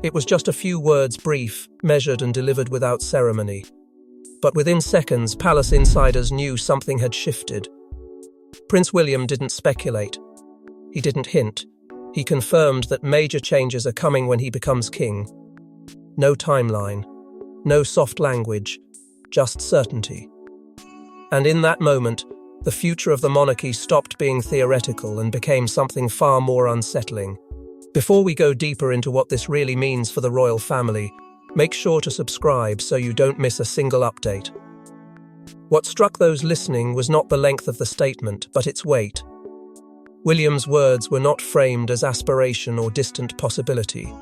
It was just a few words, brief, measured and delivered without ceremony. But within seconds, palace insiders knew something had shifted. Prince William didn't speculate. He didn't hint. He confirmed that major changes are coming when he becomes king. No timeline, no soft language, just certainty. And in that moment, the future of the monarchy stopped being theoretical and became something far more unsettling. Before we go deeper into what this really means for the royal family, make sure to subscribe so you don't miss a single update. What struck those listening was not the length of the statement, but its weight. William's words were not framed as aspiration or distant possibility.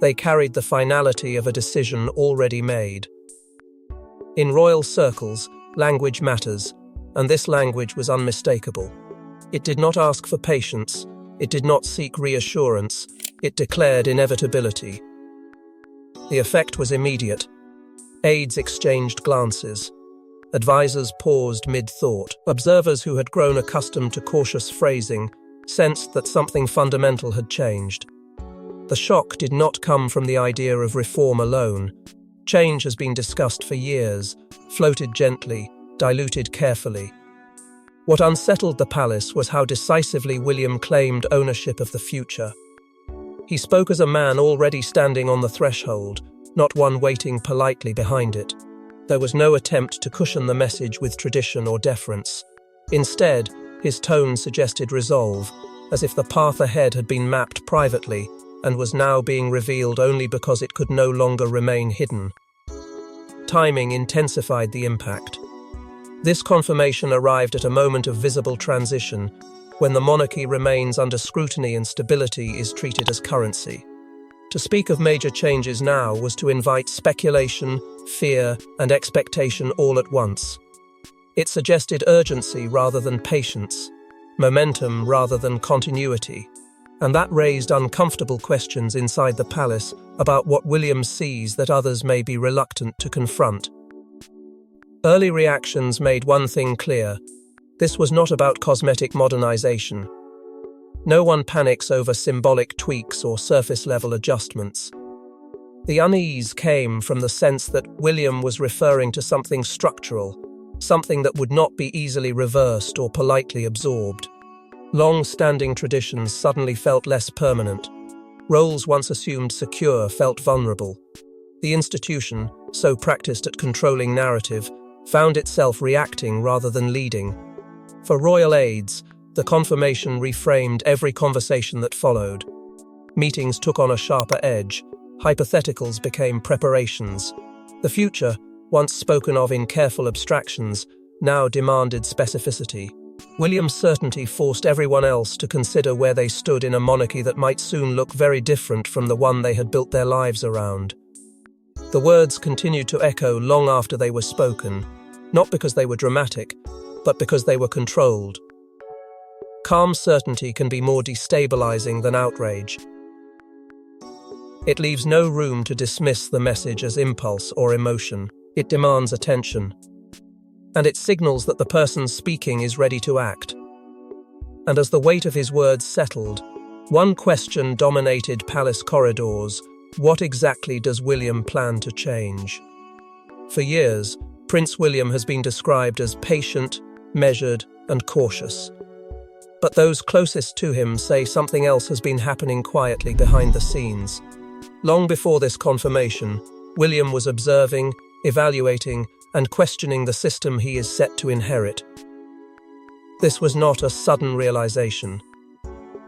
They carried the finality of a decision already made. In royal circles, language matters, and this language was unmistakable. It did not ask for patience, it did not seek reassurance, it declared inevitability. The effect was immediate. Aides exchanged glances. Advisors paused mid-thought. Observers who had grown accustomed to cautious phrasing sensed that something fundamental had changed. The shock did not come from the idea of reform alone. Change has been discussed for years, floated gently, diluted carefully. What unsettled the palace was how decisively William claimed ownership of the future. He spoke as a man already standing on the threshold, not one waiting politely behind it. There was no attempt to cushion the message with tradition or deference. Instead, his tone suggested resolve, as if the path ahead had been mapped privately and was now being revealed only because it could no longer remain hidden. Timing intensified the impact. This confirmation arrived at a moment of visible transition, when the monarchy remains under scrutiny and stability is treated as currency. To speak of major changes now was to invite speculation, fear, and expectation all at once. It suggested urgency rather than patience, momentum rather than continuity, and that raised uncomfortable questions inside the palace about what William sees that others may be reluctant to confront. Early reactions made one thing clear: this was not about cosmetic modernization. No one panics over symbolic tweaks or surface-level adjustments. The unease came from the sense that William was referring to something structural, something that would not be easily reversed or politely absorbed. Long-standing traditions suddenly felt less permanent. Roles once assumed secure felt vulnerable. The institution, so practiced at controlling narrative, found itself reacting rather than leading. For royal aides, the confirmation reframed every conversation that followed. Meetings took on a sharper edge. Hypotheticals became preparations. The future, once spoken of in careful abstractions, now demanded specificity. William's certainty forced everyone else to consider where they stood in a monarchy that might soon look very different from the one they had built their lives around. The words continued to echo long after they were spoken, not because they were dramatic, but because they were controlled. Calm certainty can be more destabilizing than outrage. It leaves no room to dismiss the message as impulse or emotion. It demands attention. And it signals that the person speaking is ready to act. And as the weight of his words settled, one question dominated palace corridors: what exactly does William plan to change? For years, Prince William has been described as patient, measured, and cautious. But those closest to him say something else has been happening quietly behind the scenes. Long before this confirmation, William was observing, evaluating, and questioning the system he is set to inherit. This was not a sudden realization.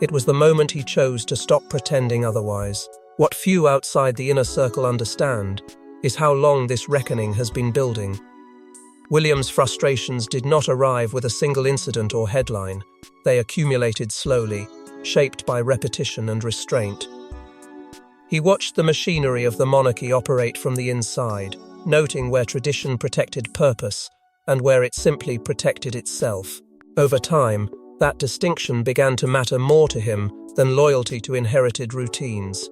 It was the moment he chose to stop pretending otherwise. What few outside the inner circle understand is how long this reckoning has been building. William's frustrations did not arrive with a single incident or headline. They accumulated slowly, shaped by repetition and restraint. He watched the machinery of the monarchy operate from the inside, noting where tradition protected purpose and where it simply protected itself. Over time, that distinction began to matter more to him than loyalty to inherited routines.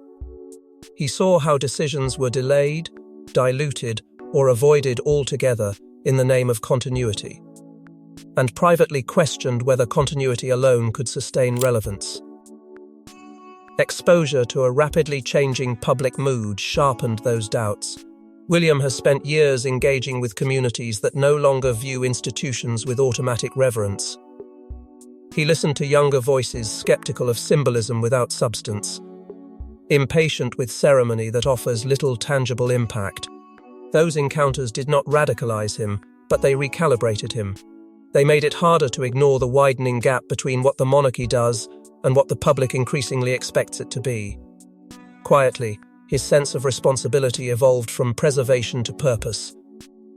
He saw how decisions were delayed, diluted, or avoided altogether in the name of continuity, and privately questioned whether continuity alone could sustain relevance. Exposure to a rapidly changing public mood sharpened those doubts. William has spent years engaging with communities that no longer view institutions with automatic reverence. He listened to younger voices skeptical of symbolism without substance, impatient with ceremony that offers little tangible impact. Those encounters did not radicalize him, but they recalibrated him. They made it harder to ignore the widening gap between what the monarchy does and what the public increasingly expects it to be. Quietly, his sense of responsibility evolved from preservation to purpose.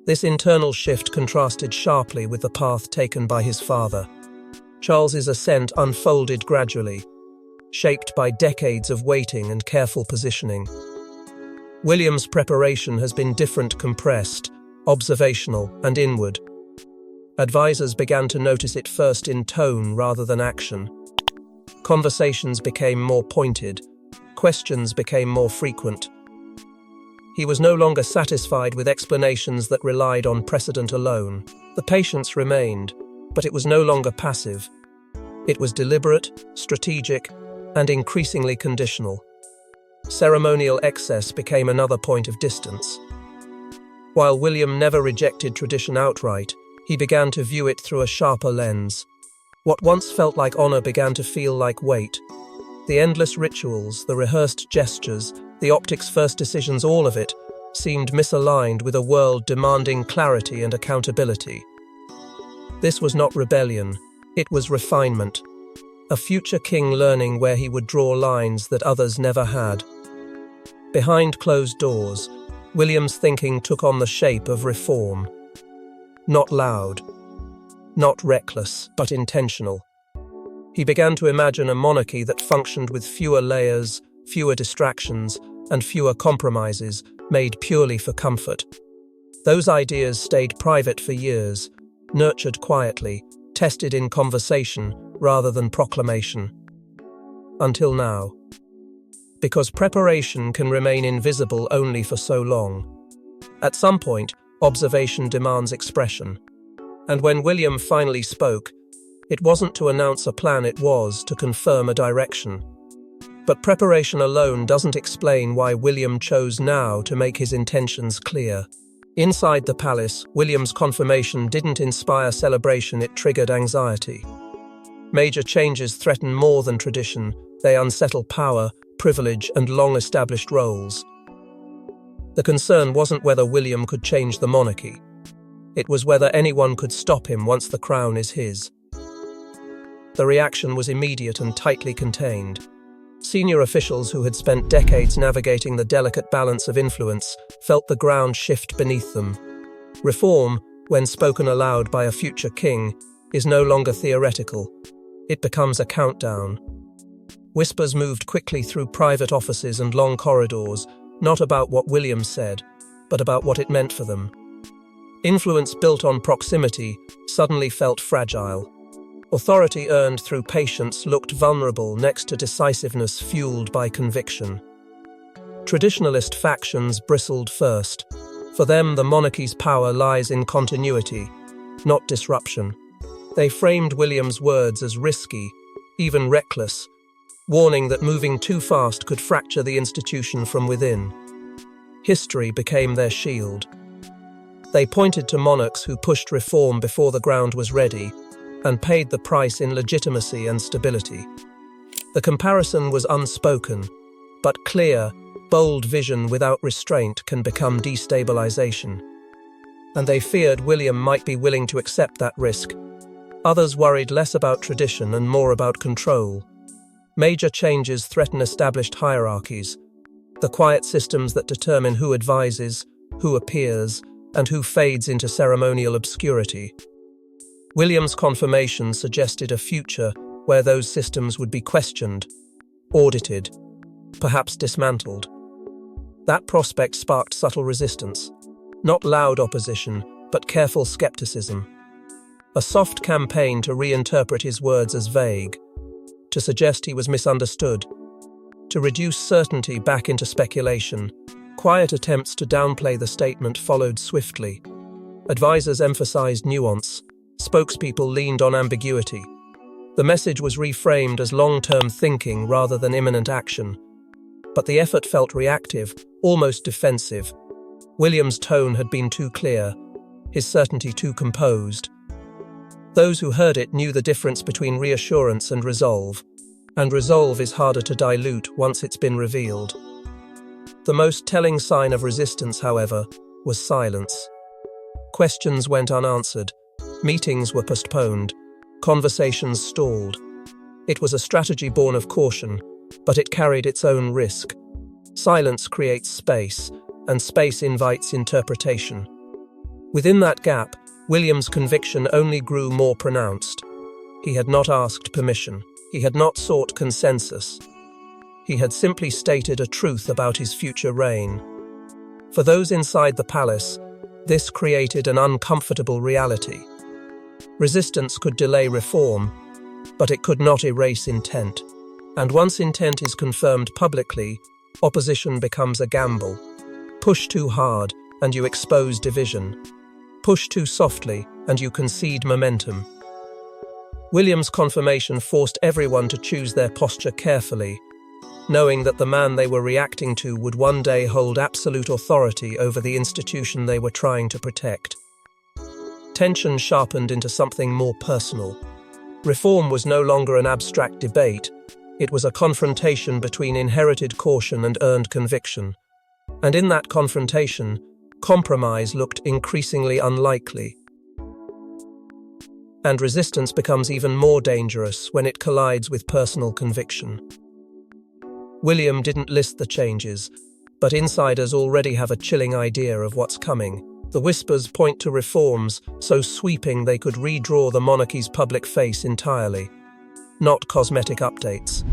This internal shift contrasted sharply with the path taken by his father. Charles's ascent unfolded gradually, shaped by decades of waiting and careful positioning. William's preparation has been different, compressed, observational, and inward. Advisors began to notice it first in tone rather than action. Conversations became more pointed. Questions became more frequent. He was no longer satisfied with explanations that relied on precedent alone. The patience remained, but it was no longer passive. It was deliberate, strategic, and increasingly conditional. Ceremonial excess became another point of distance. While William never rejected tradition outright, he began to view it through a sharper lens. What once felt like honor began to feel like weight. The endless rituals, the rehearsed gestures, the optics' first decisions, all of it seemed misaligned with a world demanding clarity and accountability. This was not rebellion, it was refinement. A future king learning where he would draw lines that others never had. Behind closed doors, William's thinking took on the shape of reform. Not loud, not reckless, but intentional. He began to imagine a monarchy that functioned with fewer layers, fewer distractions, and fewer compromises, made purely for comfort. Those ideas stayed private for years, nurtured quietly, tested in conversation rather than proclamation. Until now. Because preparation can remain invisible only for so long. At some point, observation demands expression. And when William finally spoke, it wasn't to announce a plan, it was to confirm a direction. But preparation alone doesn't explain why William chose now to make his intentions clear. Inside the palace, William's confirmation didn't inspire celebration, it triggered anxiety. Major changes threaten more than tradition, they unsettle power, privilege, and long-established roles. The concern wasn't whether William could change the monarchy. It was whether anyone could stop him once the crown is his. The reaction was immediate and tightly contained. Senior officials who had spent decades navigating the delicate balance of influence felt the ground shift beneath them. Reform, when spoken aloud by a future king, is no longer theoretical. It becomes a countdown. Whispers moved quickly through private offices and long corridors, not about what William said, but about what it meant for them. Influence built on proximity suddenly felt fragile. Authority earned through patience looked vulnerable next to decisiveness fueled by conviction. Traditionalist factions bristled first. For them, the monarchy's power lies in continuity, not disruption. They framed William's words as risky, even reckless, warning that moving too fast could fracture the institution from within. History became their shield. They pointed to monarchs who pushed reform before the ground was ready and paid the price in legitimacy and stability. The comparison was unspoken, but clear, bold vision without restraint can become destabilization. And they feared William might be willing to accept that risk. Others worried less about tradition and more about control. Major changes threaten established hierarchies, the quiet systems that determine who advises, who appears, and who fades into ceremonial obscurity. William's confirmation suggested a future where those systems would be questioned, audited, perhaps dismantled. That prospect sparked subtle resistance, not loud opposition, but careful skepticism. A soft campaign to reinterpret his words as vague, to suggest he was misunderstood, to reduce certainty back into speculation. Quiet attempts to downplay the statement followed swiftly. Advisors emphasized nuance, spokespeople leaned on ambiguity. The message was reframed as long-term thinking rather than imminent action, but the effort felt reactive, almost defensive. William's tone had been too clear, his certainty too composed. Those who heard it knew the difference between reassurance and resolve is harder to dilute once it's been revealed. The most telling sign of resistance, however, was silence. Questions went unanswered, meetings were postponed, conversations stalled. It was a strategy born of caution, but it carried its own risk. Silence creates space, and space invites interpretation. Within that gap, William's conviction only grew more pronounced. He had not asked permission. He had not sought consensus. He had simply stated a truth about his future reign. For those inside the palace, this created an uncomfortable reality. Resistance could delay reform, but it could not erase intent. And once intent is confirmed publicly, opposition becomes a gamble. Push too hard, and you expose division. Push too softly, and you concede momentum. William's confirmation forced everyone to choose their posture carefully, knowing that the man they were reacting to would one day hold absolute authority over the institution they were trying to protect. Tension sharpened into something more personal. Reform was no longer an abstract debate. It was a confrontation between inherited caution and earned conviction. And in that confrontation, compromise looked increasingly unlikely. And resistance becomes even more dangerous when it collides with personal conviction. William didn't list the changes, but insiders already have a chilling idea of what's coming. The whispers point to reforms so sweeping they could redraw the monarchy's public face entirely. Not cosmetic updates.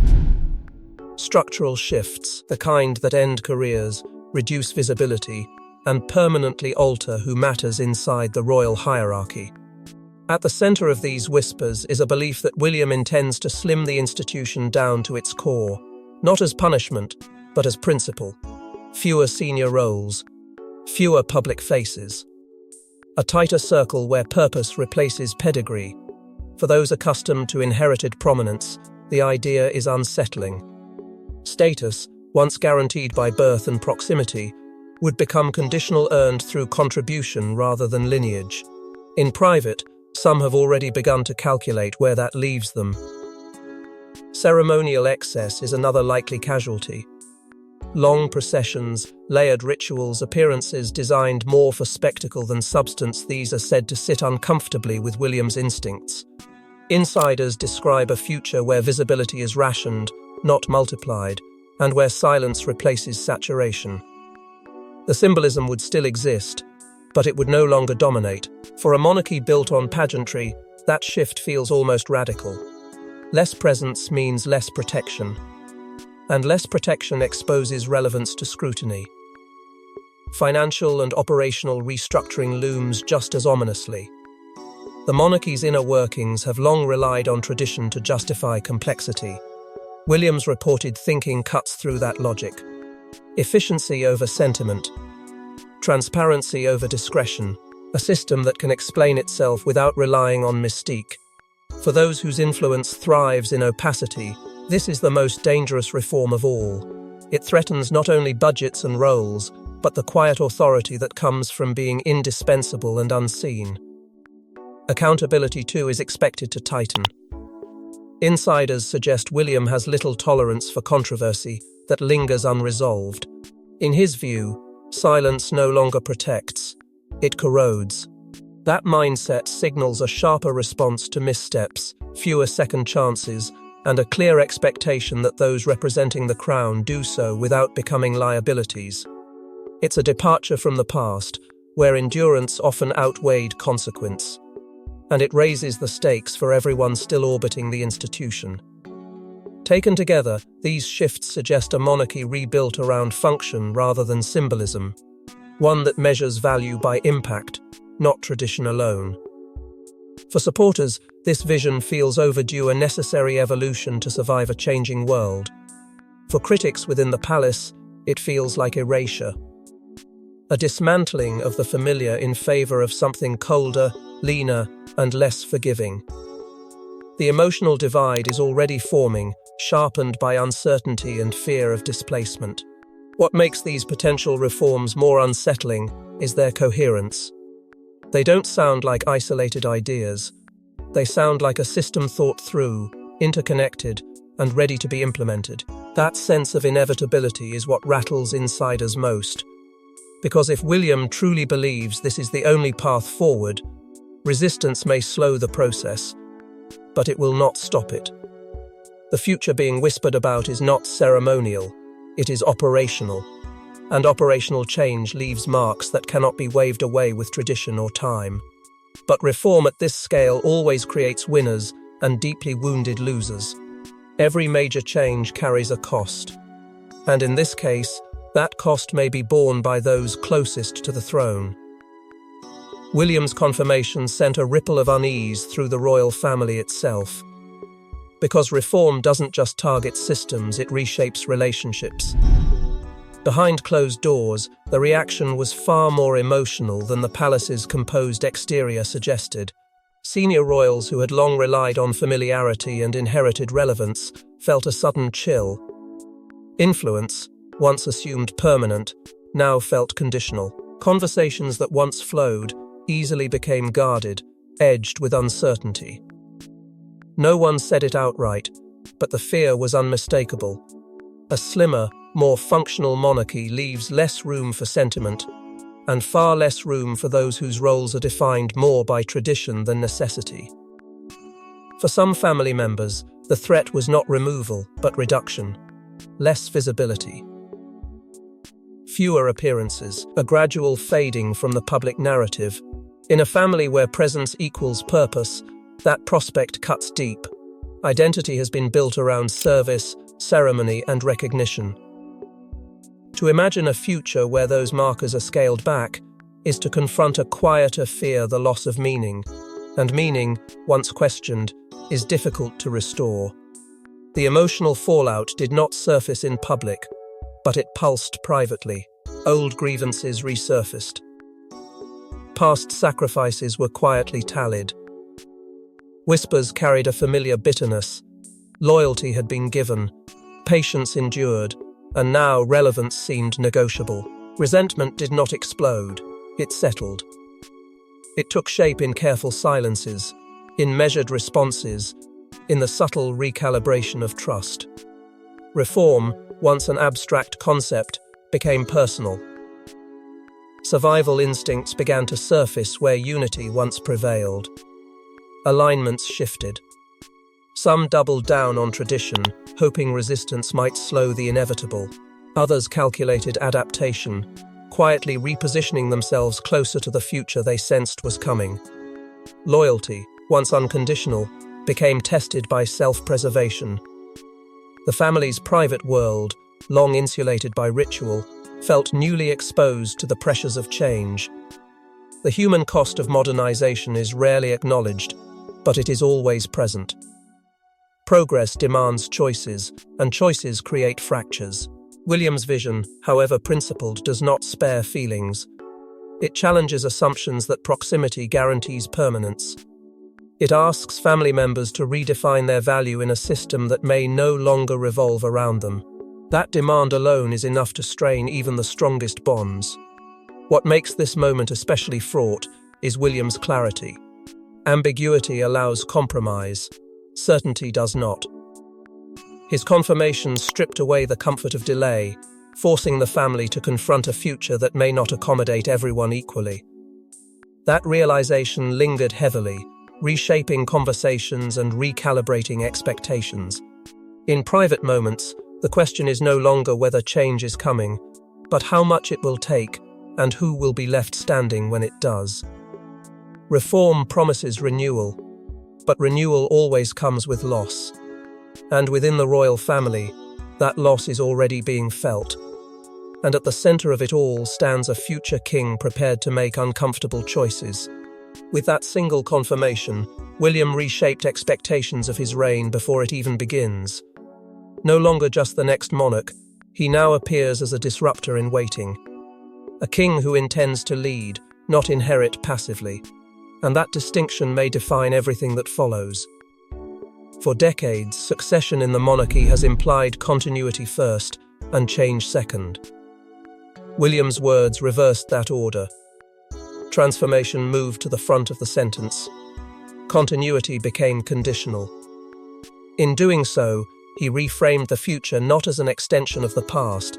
Structural shifts, the kind that end careers, reduce visibility, and permanently alter who matters inside the royal hierarchy. At the center of these whispers is a belief that William intends to slim the institution down to its core, not as punishment, but as principle. Fewer senior roles, fewer public faces. A tighter circle where purpose replaces pedigree. For those accustomed to inherited prominence, the idea is unsettling. Status, once guaranteed by birth and proximity, would become conditional, earned through contribution rather than lineage. In private, some have already begun to calculate where that leaves them. Ceremonial excess is another likely casualty. Long processions, layered rituals, appearances designed more for spectacle than substance, these are said to sit uncomfortably with William's instincts. Insiders describe a future where visibility is rationed, not multiplied, and where silence replaces saturation. The symbolism would still exist, but it would no longer dominate. For a monarchy built on pageantry, that shift feels almost radical. Less presence means less protection, and less protection exposes relevance to scrutiny. Financial and operational restructuring looms just as ominously. The monarchy's inner workings have long relied on tradition to justify complexity. William's reported thinking cuts through that logic. Efficiency over sentiment, transparency over discretion, a system that can explain itself without relying on mystique. For those whose influence thrives in opacity, this is the most dangerous reform of all. It threatens not only budgets and roles, but the quiet authority that comes from being indispensable and unseen. Accountability, too, is expected to tighten. Insiders suggest William has little tolerance for controversy that lingers unresolved. In his view, silence no longer protects, it corrodes. That mindset signals a sharper response to missteps, fewer second chances, and a clear expectation that those representing the crown do so without becoming liabilities. It's a departure from the past, where endurance often outweighed consequence, and it raises the stakes for everyone still orbiting the institution. Taken together, these shifts suggest a monarchy rebuilt around function rather than symbolism, one that measures value by impact, not tradition alone. For supporters, this vision feels overdue, a necessary evolution to survive a changing world. For critics within the palace, it feels like erasure. A dismantling of the familiar in favor of something colder, leaner, and less forgiving. The emotional divide is already forming, sharpened by uncertainty and fear of displacement. What makes these potential reforms more unsettling is their coherence. They don't sound like isolated ideas. They sound like a system thought through, interconnected, and ready to be implemented. That sense of inevitability is what rattles insiders most. Because if William truly believes this is the only path forward, resistance may slow the process, but it will not stop it. The future being whispered about is not ceremonial, it is operational. And operational change leaves marks that cannot be waved away with tradition or time. But reform at this scale always creates winners and deeply wounded losers. Every major change carries a cost. And in this case, that cost may be borne by those closest to the throne. William's confirmation sent a ripple of unease through the royal family itself. Because reform doesn't just target systems, it reshapes relationships. Behind closed doors, the reaction was far more emotional than the palace's composed exterior suggested. Senior royals who had long relied on familiarity and inherited relevance felt a sudden chill. Influence, once assumed permanent, now felt conditional. Conversations that once flowed easily became guarded, edged with uncertainty. No one said it outright, but the fear was unmistakable. A slimmer, more functional monarchy leaves less room for sentiment, and far less room for those whose roles are defined more by tradition than necessity. For some family members, the threat was not removal, but reduction. Less visibility. Fewer appearances, a gradual fading from the public narrative. In a family where presence equals purpose, that prospect cuts deep. Identity has been built around service, ceremony, and recognition. To imagine a future where those markers are scaled back is to confront a quieter fear, the loss of meaning. And meaning, once questioned, is difficult to restore. The emotional fallout did not surface in public, but it pulsed privately. Old grievances resurfaced. Past sacrifices were quietly tallied. Whispers carried a familiar bitterness. Loyalty had been given, patience endured, and now relevance seemed negotiable. Resentment did not explode, it settled. It took shape in careful silences, in measured responses, in the subtle recalibration of trust. Reform, once an abstract concept, became personal. Survival instincts began to surface where unity once prevailed. Alignments shifted. Some doubled down on tradition, hoping resistance might slow the inevitable. Others calculated adaptation, quietly repositioning themselves closer to the future they sensed was coming. Loyalty, once unconditional, became tested by self-preservation. The family's private world, long insulated by ritual, felt newly exposed to the pressures of change. The human cost of modernization is rarely acknowledged, but it is always present. Progress demands choices, and choices create fractures. William's vision, however principled, does not spare feelings. It challenges assumptions that proximity guarantees permanence. It asks family members to redefine their value in a system that may no longer revolve around them. That demand alone is enough to strain even the strongest bonds. What makes this moment especially fraught is William's clarity. Ambiguity allows compromise. Certainty does not. His confirmation stripped away the comfort of delay, forcing the family to confront a future that may not accommodate everyone equally. That realization lingered heavily, reshaping conversations and recalibrating expectations. In private moments, the question is no longer whether change is coming, but how much it will take and who will be left standing when it does. Reform promises renewal, but renewal always comes with loss. And within the royal family, that loss is already being felt. And at the center of it all stands a future king prepared to make uncomfortable choices. With that single confirmation, William reshaped expectations of his reign before it even begins. No longer just the next monarch, he now appears as a disruptor in waiting. A king who intends to lead, not inherit passively. And that distinction may define everything that follows. For decades, succession in the monarchy has implied continuity first and change second. William's words reversed that order. Transformation moved to the front of the sentence. Continuity became conditional. In doing so, he reframed the future not as an extension of the past,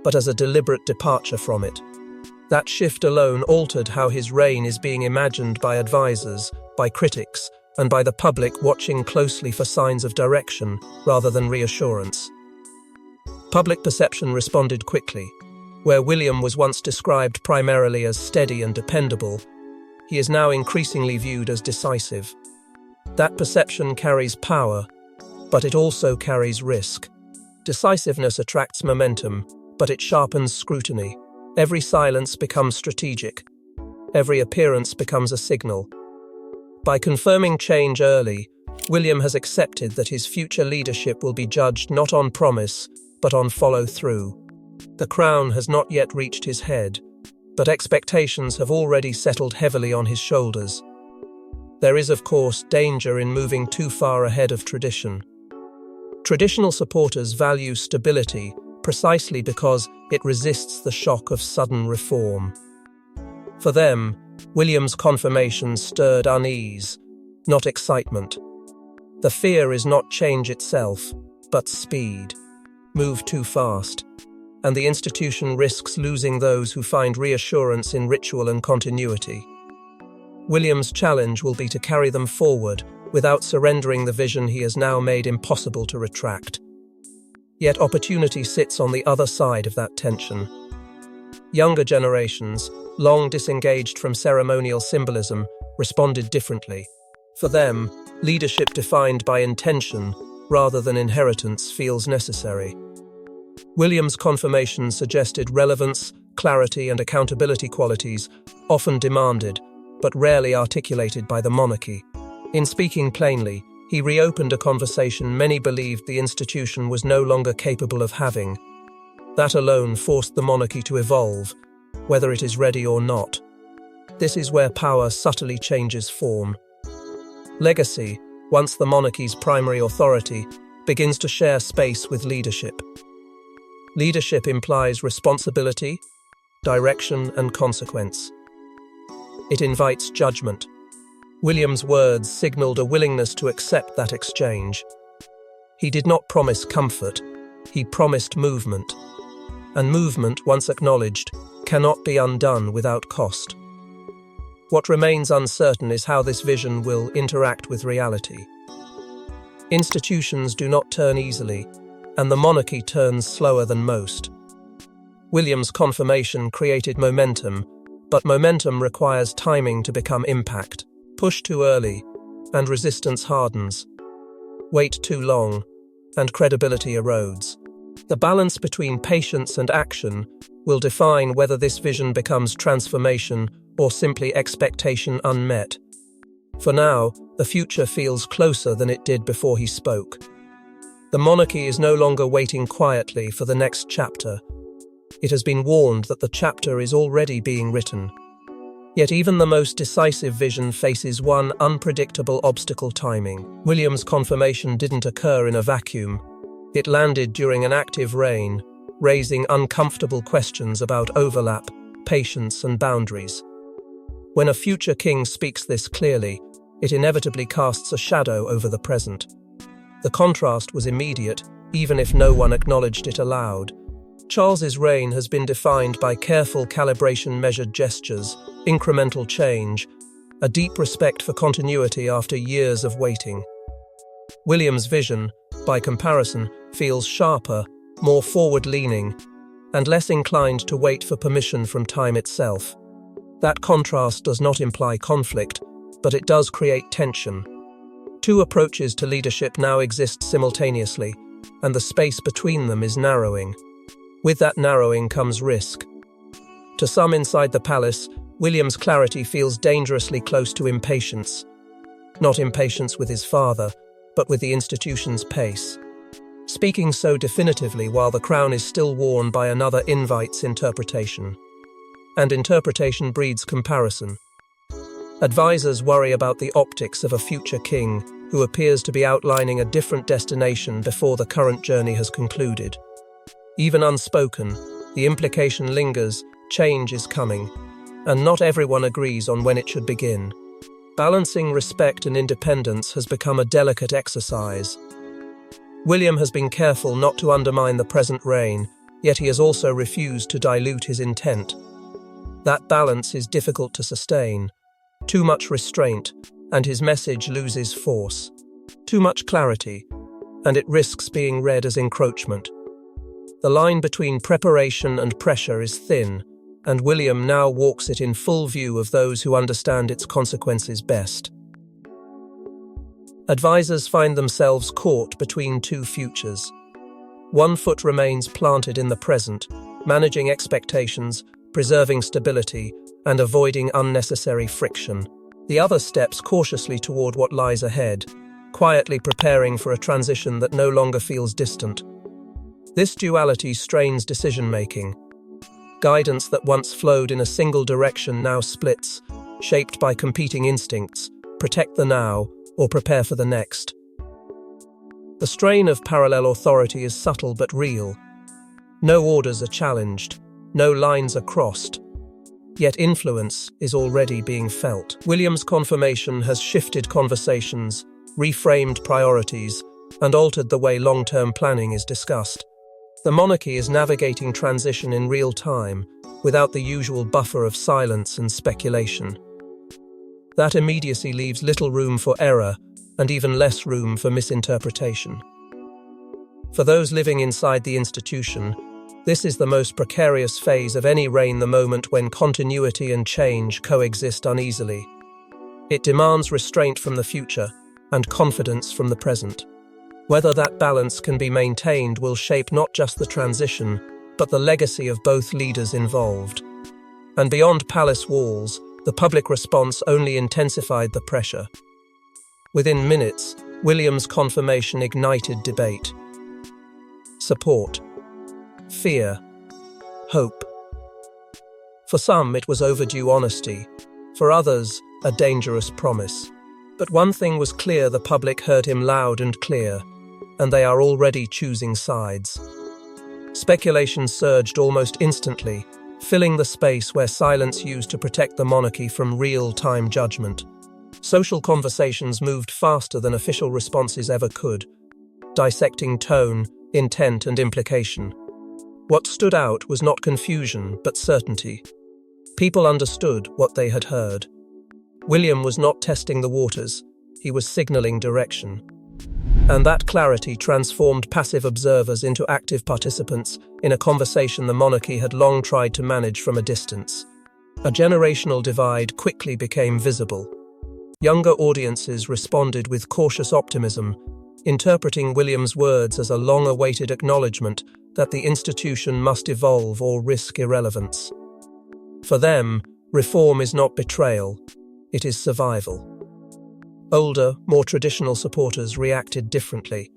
but as a deliberate departure from it. That shift alone altered how his reign is being imagined by advisors, by critics, and by the public watching closely for signs of direction rather than reassurance. Public perception responded quickly. Where William was once described primarily as steady and dependable, he is now increasingly viewed as decisive. That perception carries power, but it also carries risk. Decisiveness attracts momentum, but it sharpens scrutiny. Every silence becomes strategic. Every appearance becomes a signal. By confirming change early, William has accepted that his future leadership will be judged not on promise, but on follow-through. The crown has not yet reached his head, but expectations have already settled heavily on his shoulders. There is, of course, danger in moving too far ahead of tradition. Traditional supporters value stability precisely because it resists the shock of sudden reform. For them, William's confirmation stirred unease, not excitement. The fear is not change itself, but speed. Move too fast, and the institution risks losing those who find reassurance in ritual and continuity. William's challenge will be to carry them forward without surrendering the vision he has now made impossible to retract. Yet opportunity sits on the other side of that tension. Younger generations, long disengaged from ceremonial symbolism, responded differently. For them, leadership defined by intention rather than inheritance feels necessary. William's confirmation suggested relevance, clarity, and accountability qualities often demanded, but rarely articulated by the monarchy. In speaking plainly, he reopened a conversation many believed the institution was no longer capable of having. That alone forced the monarchy to evolve, whether it is ready or not. This is where power subtly changes form. Legacy, once the monarchy's primary authority, begins to share space with leadership. Leadership implies responsibility, direction, and consequence. It invites judgment. William's words signaled a willingness to accept that exchange. He did not promise comfort, he promised movement. And movement, once acknowledged, cannot be undone without cost. What remains uncertain is how this vision will interact with reality. Institutions do not turn easily, and the monarchy turns slower than most. William's confirmation created momentum, but momentum requires timing to become impact. Push too early, and resistance hardens. Wait too long, and credibility erodes. The balance between patience and action will define whether this vision becomes transformation or simply expectation unmet. For now, the future feels closer than it did before he spoke. The monarchy is no longer waiting quietly for the next chapter. It has been warned that the chapter is already being written. Yet even the most decisive vision faces one unpredictable obstacle: timing. William's confirmation didn't occur in a vacuum. It landed during an active reign, raising uncomfortable questions about overlap, patience, and boundaries. When a future king speaks this clearly, it inevitably casts a shadow over the present. The contrast was immediate, even if no one acknowledged it aloud. Charles's reign has been defined by careful calibration-measured gestures, incremental change, a deep respect for continuity after years of waiting. William's vision, by comparison, feels sharper, more forward-leaning, and less inclined to wait for permission from time itself. That contrast does not imply conflict, but it does create tension. Two approaches to leadership now exist simultaneously, and the space between them is narrowing. With that narrowing comes risk. To some inside the palace, William's clarity feels dangerously close to impatience. Not impatience with his father, but with the institution's pace. Speaking so definitively while the crown is still worn by another invites interpretation. And interpretation breeds comparison. Advisors worry about the optics of a future king, who appears to be outlining a different destination before the current journey has concluded. Even unspoken, the implication lingers: change is coming, and not everyone agrees on when it should begin. Balancing respect and independence has become a delicate exercise. William has been careful not to undermine the present reign, yet he has also refused to dilute his intent. That balance is difficult to sustain. Too much restraint, and his message loses force. Too much clarity, and it risks being read as encroachment. The line between preparation and pressure is thin, and William now walks it in full view of those who understand its consequences best. Advisors find themselves caught between two futures. One foot remains planted in the present, managing expectations, preserving stability, and avoiding unnecessary friction. The other steps cautiously toward what lies ahead, quietly preparing for a transition that no longer feels distant. This duality strains decision-making. Guidance that once flowed in a single direction now splits, shaped by competing instincts: protect the now or prepare for the next. The strain of parallel authority is subtle but real. No orders are challenged, no lines are crossed, yet influence is already being felt. William's confirmation has shifted conversations, reframed priorities, and altered the way long-term planning is discussed. The monarchy is navigating transition in real time, without the usual buffer of silence and speculation. That immediacy leaves little room for error, and even less room for misinterpretation. For those living inside the institution, this is the most precarious phase of any reign, the moment when continuity and change coexist uneasily. It demands restraint from the future and confidence from the present. Whether that balance can be maintained will shape not just the transition, but the legacy of both leaders involved. And beyond palace walls, the public response only intensified the pressure. Within minutes, William's confirmation ignited debate. Support, fear, hope. For some, it was overdue honesty. For others, a dangerous promise. But one thing was clear: the public heard him loud and clear, and they are already choosing sides. Speculation surged almost instantly, filling the space where silence used to protect the monarchy from real-time judgment. Social conversations moved faster than official responses ever could, dissecting tone, intent, and implication. What stood out was not confusion, but certainty. People understood what they had heard. William was not testing the waters, he was signaling direction. And that clarity transformed passive observers into active participants in a conversation the monarchy had long tried to manage from a distance. A generational divide quickly became visible. Younger audiences responded with cautious optimism, interpreting William's words as a long-awaited acknowledgement that the institution must evolve or risk irrelevance. For them, reform is not betrayal, it is survival. Older, more traditional supporters reacted differently.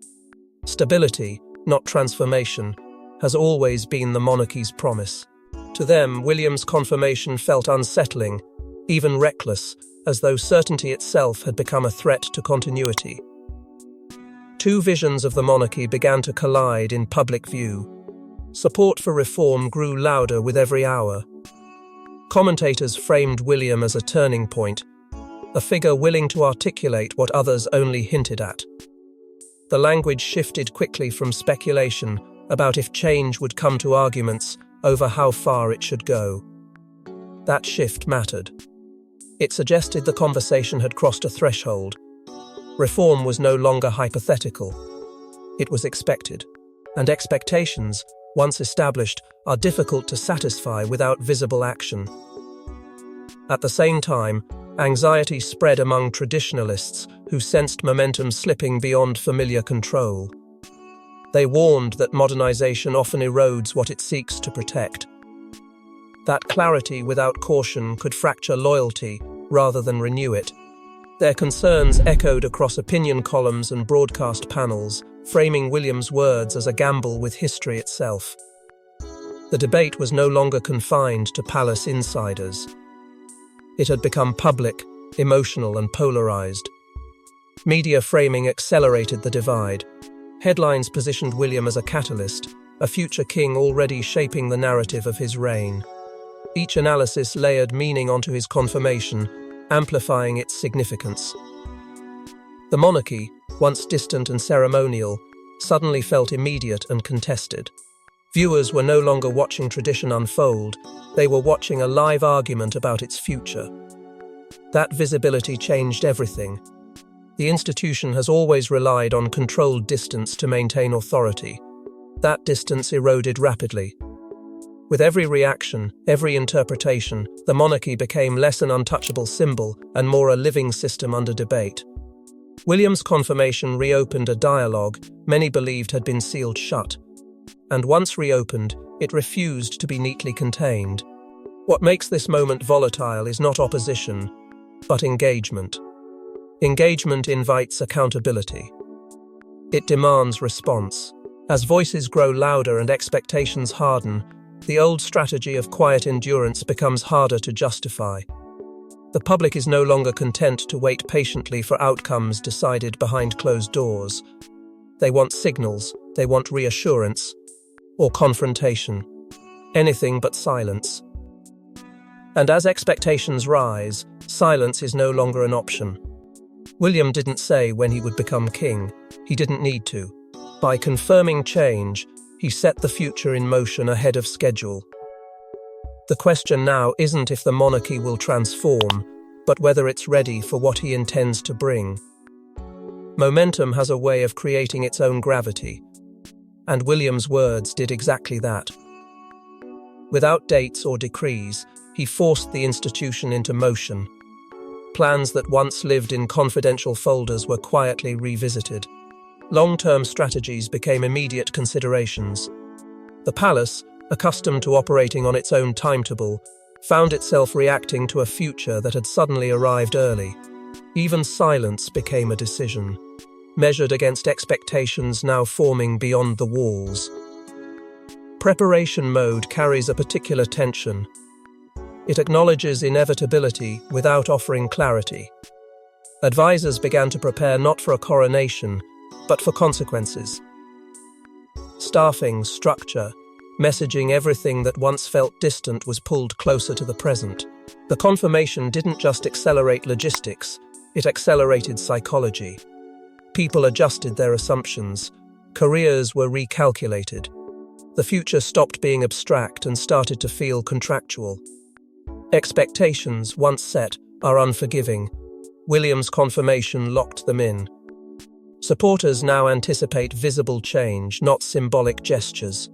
Stability, not transformation, has always been the monarchy's promise. To them, William's confirmation felt unsettling, even reckless, as though certainty itself had become a threat to continuity. Two visions of the monarchy began to collide in public view. Support for reform grew louder with every hour. Commentators framed William as a turning point, a figure willing to articulate what others only hinted at. The language shifted quickly from speculation about if change would come to arguments over how far it should go. That shift mattered. It suggested the conversation had crossed a threshold. Reform was no longer hypothetical. It was expected. And expectations, once established, are difficult to satisfy without visible action. At the same time, anxiety spread among traditionalists who sensed momentum slipping beyond familiar control. They warned that modernization often erodes what it seeks to protect. That clarity without caution could fracture loyalty rather than renew it. Their concerns echoed across opinion columns and broadcast panels, framing William's words as a gamble with history itself. The debate was no longer confined to palace insiders. It had become public, emotional, and polarized. Media framing accelerated the divide. Headlines positioned William as a catalyst, a future king already shaping the narrative of his reign. Each analysis layered meaning onto his confirmation, amplifying its significance. The monarchy, once distant and ceremonial, suddenly felt immediate and contested. Viewers were no longer watching tradition unfold, they were watching a live argument about its future. That visibility changed everything. The institution has always relied on controlled distance to maintain authority. That distance eroded rapidly. With every reaction, every interpretation, the monarchy became less an untouchable symbol and more a living system under debate. William's confirmation reopened a dialogue many believed had been sealed shut. And once reopened, it refused to be neatly contained. What makes this moment volatile is not opposition, but engagement. Engagement invites accountability. It demands response. As voices grow louder and expectations harden, the old strategy of quiet endurance becomes harder to justify. The public is no longer content to wait patiently for outcomes decided behind closed doors. They want signals, they want reassurance, or confrontation. Anything but silence. And as expectations rise, silence is no longer an option. William didn't say when he would become king. He didn't need to. By confirming change, he set the future in motion ahead of schedule. The question now isn't if the monarchy will transform, but whether it's ready for what he intends to bring. Momentum has a way of creating its own gravity, and William's words did exactly that. Without dates or decrees, he forced the institution into motion. Plans that once lived in confidential folders were quietly revisited. Long-term strategies became immediate considerations. The palace, accustomed to operating on its own timetable, found itself reacting to a future that had suddenly arrived early. Even silence became a decision, measured against expectations now forming beyond the walls. Preparation mode carries a particular tension. It acknowledges inevitability without offering clarity. Advisors began to prepare not for a coronation, but for consequences. Staffing, structure, messaging, everything that once felt distant was pulled closer to the present. The confirmation didn't just accelerate logistics, it accelerated psychology. People adjusted their assumptions. Careers were recalculated. The future stopped being abstract and started to feel contractual. Expectations, once set, are unforgiving. William's confirmation locked them in. Supporters now anticipate visible change, not symbolic gestures.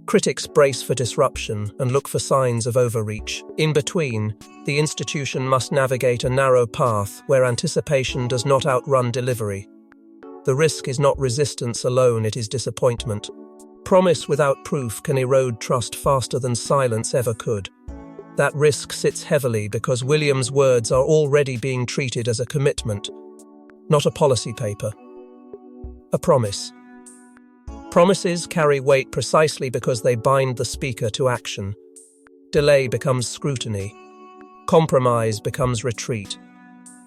Critics brace for disruption and look for signs of overreach. In between, the institution must navigate a narrow path where anticipation does not outrun delivery. The risk is not resistance alone, it is disappointment. Promise without proof can erode trust faster than silence ever could. That risk sits heavily because William's words are already being treated as a commitment, not a policy paper. A promise. Promises carry weight precisely because they bind the speaker to action. Delay becomes scrutiny. Compromise becomes retreat.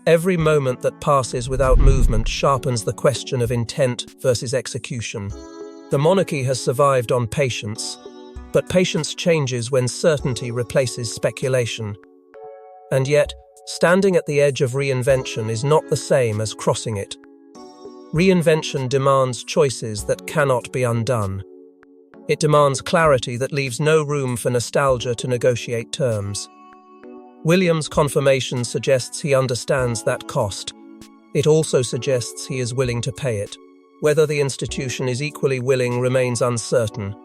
Every moment that passes without movement sharpens the question of intent versus execution. The monarchy has survived on patience, but patience changes when certainty replaces speculation. And yet, standing at the edge of reinvention is not the same as crossing it. Reinvention demands choices that cannot be undone. It demands clarity that leaves no room for nostalgia to negotiate terms. William's confirmation suggests he understands that cost. It also suggests he is willing to pay it. Whether the institution is equally willing remains uncertain.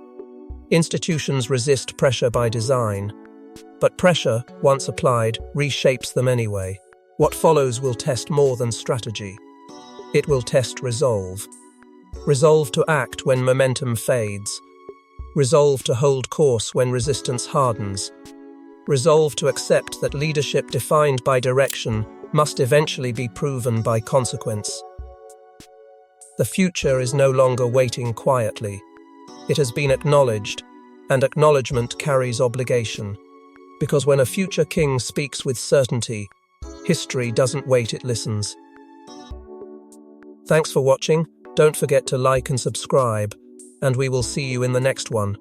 Institutions resist pressure by design, but pressure, once applied, reshapes them anyway. What follows will test more than strategy. It will test resolve. Resolve to act when momentum fades. Resolve to hold course when resistance hardens. Resolve to accept that leadership defined by direction must eventually be proven by consequence. The future is no longer waiting quietly. It has been acknowledged, and acknowledgement carries obligation. Because when a future king speaks with certainty, history doesn't wait, it listens. Thanks for watching. Don't forget to like and subscribe, and we will see you in the next one.